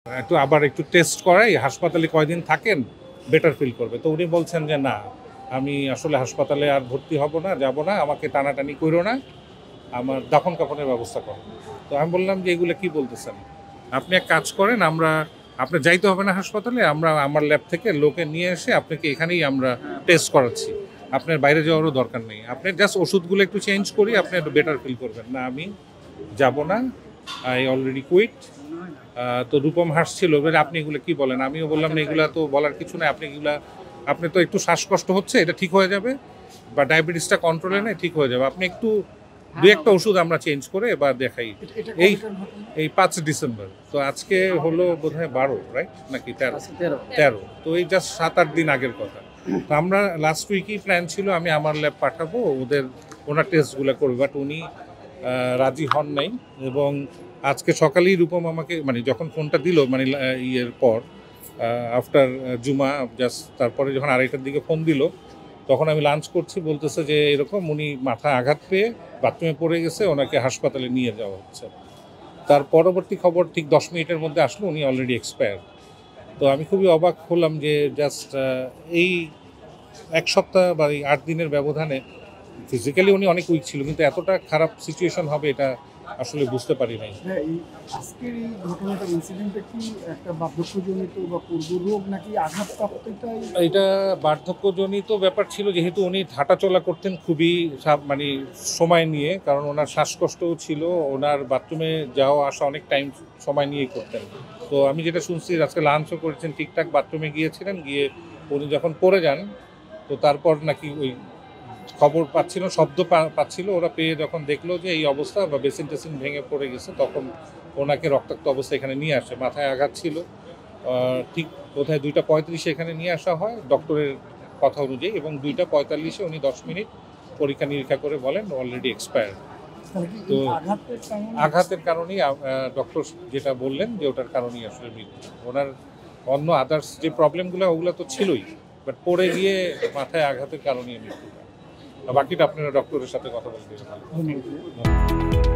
একটু আবার একটু টেস্ট করাই, হাসপাতালে কয়দিন থাকেন বেটার ফিল করবে। তো উনি বলছেন যে না, আমি আসলে হাসপাতালে আর ভর্তি হব না, যাব না, আমাকে টানাটানি করো না, আমার দাফন কাফনের ব্যবস্থা করো। তো আমি বললাম যে এগুলো কি বলতেছেন, আপনি এক কাজ করেন, আপনার যাইতে হবে না হাসপাতালে, আমরা আমার ল্যাব থেকে লোকে নিয়ে এসে আপনাকে এখানেই আমরা টেস্ট করাচ্ছি, আপনার বাইরে যাওয়ারও দরকার নেই, আপনি জাস্ট ওষুধগুলো একটু চেঞ্জ করি, আপনি একটু বেটার ফিল করবেন। না, আমি যাব না, আই অলরেডি কুইট। তো রূপম হাসছিল, এবারে আপনি এগুলো কি বলেন? আমিও বললাম না, এগুলো তো বলার কিছু নাই, আপনি তো একটু শ্বাসকষ্ট হচ্ছে, এটা ঠিক হয়ে যাবে, বা ডায়াবেটিসটা কন্ট্রোলে নেই, ঠিক হয়ে যাবে, আপনি একটু দু একটা ওষুধ আমরা চেঞ্জ করে এবার দেখাই। এই এই 5 ডিসেম্বর, তো আজকে হলো বোধহয় 12, রাইট নাকি 13? তো এই জাস্ট 7-8 দিন আগের কথা। তো আমরা লাস্ট উইকই প্ল্যান ছিল আমি আমার ল্যাব পাঠাবো, ওনার টেস্টগুলো করবে, বাট উনি রাজি হন নাই। এবং আজকে সকালেই রূপম আমাকে, মানে যখন ফোনটা দিল, মানে ইয়ের পর আফটার জুমা, জাস্ট তারপরে যখন 2:30টার দিকে ফোন দিল, তখন আমি লাঞ্চ করছি, বলতেছে যে এরকম উনি মাথায় আঘাত পেয়ে বাথরুমে পড়ে গেছে, ওনাকে হাসপাতালে নিয়ে যাওয়া হচ্ছে। তার পরবর্তী খবর ঠিক 10 মিনিটের মধ্যে আসলো, উনি অলরেডি এক্সপায়ার। তো আমি খুবই অবাক হলাম যে জাস্ট এই 1 সপ্তাহ বা এই 8 দিনের ব্যবধানে, ফিজিক্যালি উনি অনেক উইক ছিল, কিন্তু এতটা খারাপ সিচুয়েশন হবে এটা আসলে বুঝতে পারি নাই। হ্যাঁ, আজকের এই ঘটনাটা, ইনসিডেন্টটা কি একটা বার্ধক্যজনিত বা পূর্বরোগ নাকি আঘাতপ্রাপ্তটাই? এটা বার্ধক্যজনিত ব্যাপার ছিল, যেহেতু উনি হাঁটাচলা করতেন খুবই মানে সময় নিয়ে, কারণ ওনার শ্বাসকষ্টও ছিল, ওনার বাথরুমে যাওয়া আসা অনেক টাইম সময় নিয়েই করতেন। তো আমি যেটা শুনছি, আজকে লাঞ্চও করেছেন ঠিকঠাক, বাথরুমে গিয়েছিলেন, গিয়ে উনি যখন পড়ে যান, তো তারপর নাকি ওই খবর পাচ্ছিল, শব্দ পাচ্ছিল, ওরা পেয়ে যখন দেখলো যে এই অবস্থা, বা বেসিন টেসিন ভেঙে পড়ে গেছে, তখন ওনাকে রক্তাক্ত অবস্থা এখানে নিয়ে আসে, মাথায় আঘাত ছিল। ঠিক বোধহয় 2:35 এখানে নিয়ে আসা হয় ডক্টরের কথা অনুযায়ী, এবং 2:45 উনি 10 মিনিট পরীক্ষা নিরীক্ষা করে বলেন অলরেডি এক্সপায়ার। তো আঘাতের কারণেই ডক্টর যেটা বললেন যে ওটার কারণেই আসলে মৃত্যু। ওনার অন্য আদার্স যে প্রবলেমগুলো ওগুলো তো ছিলই, বাট পড়ে গিয়ে মাথায় আঘাতের কারণেই মৃত্যুটা। বাকিটা আপনারা ডক্টরের সাথে কথা বলতে পারেন।